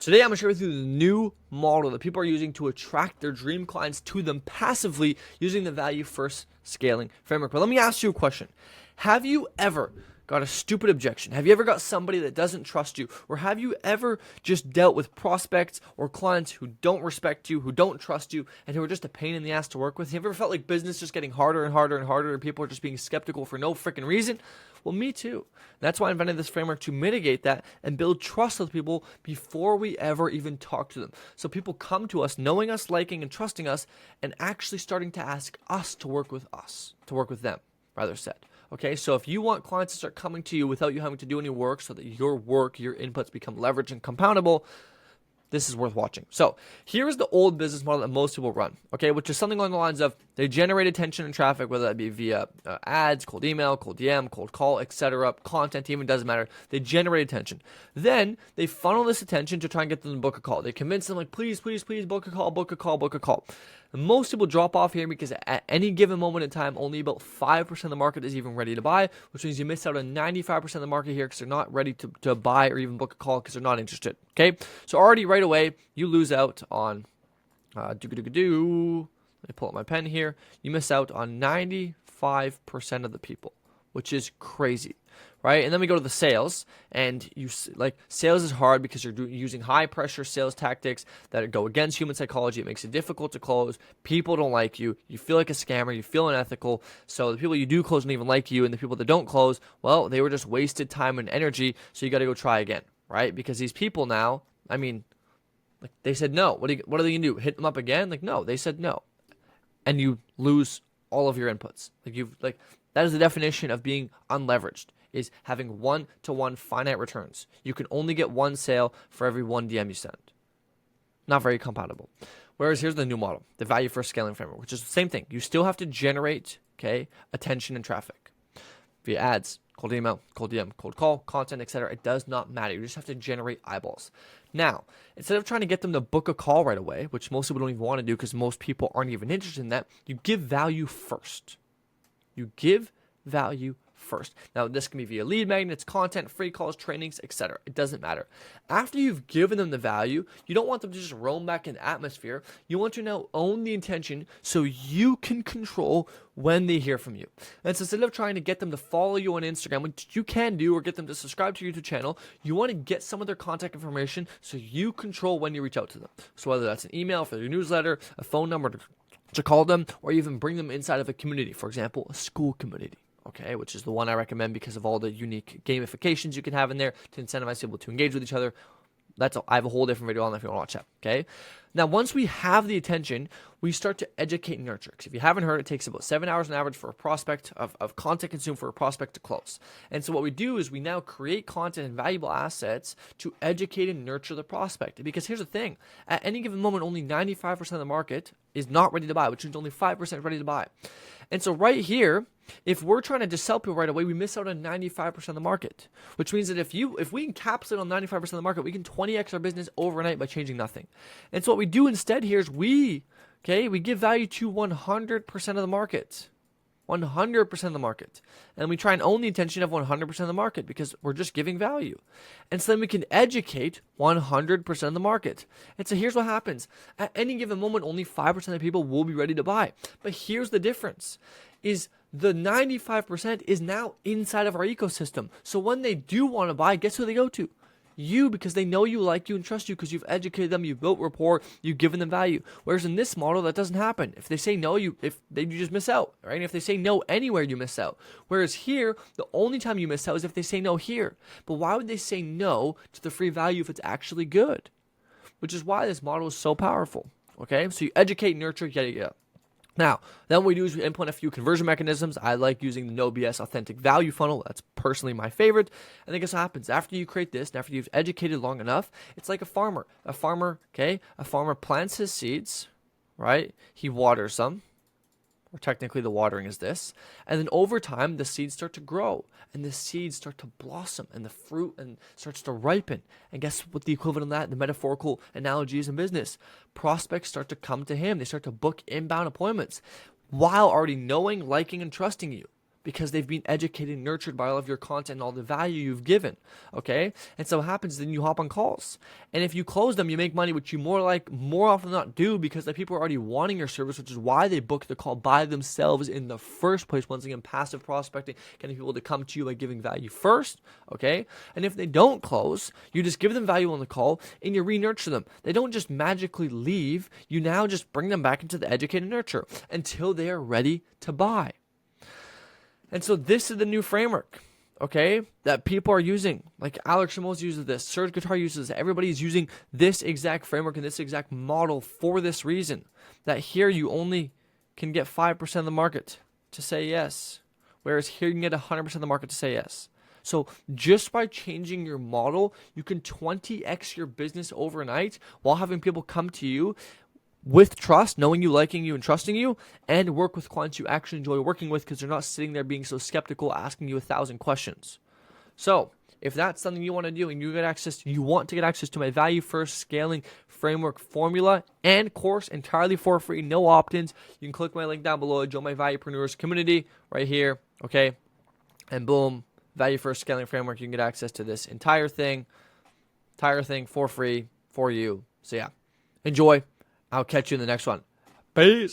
Today, I'm going to share with you the new model that people are using to attract their dream clients to them passively using the value first scaling framework. But let me ask you a question. Have you ever got a stupid objection? Have you ever got somebody that doesn't trust you? Or have you ever just dealt with prospects or clients who don't respect you, who don't trust you, and who are just a pain in the ass to work with? Have you ever felt like business just getting harder and harder and harder and people are just being skeptical for no freaking reason? Well, me too. That's why I invented this framework to mitigate that and build trust with people before we ever even talk to them. So people come to us knowing us, liking, and trusting us, and actually starting to ask us, to work with them, rather said. Okay, so if you want clients to start coming to you without you having to do any work so that your inputs become leveraged and compoundable, this is worth watching. So here's the old business model that most people run, okay, which is something along the lines of they generate attention and traffic, whether that be via ads, cold email, cold DM, cold call, etc. Content even doesn't matter. They generate attention. Then they funnel this attention to try and get them to book a call. They convince them like, please, please, please book a call, book a call, book a call. And most people drop off here because at any given moment in time, only about 5% of the market is even ready to buy, which means you miss out on 95% of the market here because they're not ready to buy or even book a call because they're not interested. Okay, so already right away you lose out on let me pull up my pen here. You miss out on 95% of the people, which is crazy, right? And then we go to the sales, and sales is hard because you're using high pressure sales tactics that go against human psychology. It makes it difficult to close. People don't like you. You feel like a scammer. You feel unethical. So the people you do close don't even like you, and the people that don't close, well, they were just wasted time and energy. So you got to go try again, right? Because these people now, they said no. What are they gonna do? Hit them up again? No, they said no. And you lose all of your inputs. That is the definition of being unleveraged, is having one-to-one finite returns. You can only get one sale for every one DM you send. Not very compoundable. Whereas here's the new model, the value first scaling framework, which is the same thing. You still have to generate, attention and traffic via ads, cold email, cold DM, cold call, content, etc. It does not matter. You just have to generate eyeballs. Now, instead of trying to get them to book a call right away, which most people don't even want to do because most people aren't even interested in that, you give value first. You give value first. Now, this can be via lead magnets, content, free calls, trainings, etc. It doesn't matter. After you've given them the value, you don't want them to just roam back in the atmosphere. You want to now own the intention so you can control when they hear from you. And so instead of trying to get them to follow you on Instagram, which you can do, or get them to subscribe to your YouTube channel, you want to get some of their contact information so you control when you reach out to them. So whether that's an email for their newsletter, a phone number to call them, or even bring them inside of a community, for example, a school community. Okay, which is the one I recommend because of all the unique gamifications you can have in there to incentivize people to engage with each other. I have a whole different video on that if you want to watch that. Okay. Now, once we have the attention, we start to educate and nurture. Because if you haven't heard, it takes about 7 hours on average for a prospect of content consumed for a prospect to close. And so what we do is we now create content and valuable assets to educate and nurture the prospect. Because here's the thing: at any given moment, only 95% of the market is not ready to buy, which means only 5% ready to buy. And so right here, if we're trying to just sell people right away, we miss out on 95% of the market, which means that if we encapsulate on 95% of the market, we can 20x our business overnight by changing nothing. And so what we do instead here is we give value to 100% of the market. 100% of the market. And we try and own the attention of 100% of the market because we're just giving value. And so then we can educate 100% of the market. And so here's what happens. At any given moment, only 5% of the people will be ready to buy. But here's the difference, is the 95% is now inside of our ecosystem. So when they do want to buy, guess who they go to? You, because they know you, like you, and trust you because you've educated them, you've built rapport, you've given them value. Whereas in this model, that doesn't happen. If they say no, you just miss out, right? And if they say no anywhere, you miss out. Whereas here, the only time you miss out is if they say no here. But why would they say no to the free value if it's actually good? Which is why this model is so powerful, okay? So you educate, nurture, yada. Now, then what we do is we implement a few conversion mechanisms. I like using the No BS authentic value funnel. That's personally my favorite. And then guess what happens? After you create this, and after you've educated long enough, it's like a farmer. A farmer plants his seeds, right? He waters them. Or technically the watering is this. And then over time, the seeds start to grow. And the seeds start to blossom. And the fruit starts to ripen. And guess what the equivalent of that, the metaphorical analogy is in business? Prospects start to come to him. They start to book inbound appointments while already knowing, liking, and trusting you. because they've been educated and nurtured by all of your content and all the value you've given. Okay? And so what happens then, you hop on calls. And if you close them, you make money, which you more often than not do, because the people are already wanting your service, which is why they book the call by themselves in the first place. Once again, passive prospecting, getting people to come to you by giving value first. Okay? And if they don't close, you just give them value on the call and you re-nurture them. They don't just magically leave. You now just bring them back into the educated nurture until they are ready to buy. And so this is the new framework, okay, that people are using. Like Alex Ramones uses this, Serge Guitar uses this. Everybody's using this exact framework and this exact model for this reason. That here you only can get 5% of the market to say yes, whereas here you can get 100% of the market to say yes. So just by changing your model, you can 20x your business overnight while having people come to you with trust, knowing you, liking you, and trusting you, and work with clients you actually enjoy working with because they're not sitting there being so skeptical, asking you 1,000 questions. So if that's something you want to do and you want to get access to my value first scaling framework formula and course entirely for free, no opt-ins, you can click my link down below, join my Valuepreneurs community right here, okay? And boom, value first scaling framework, you can get access to this entire thing for free for you. So yeah, enjoy. I'll catch you in the next one. Peace.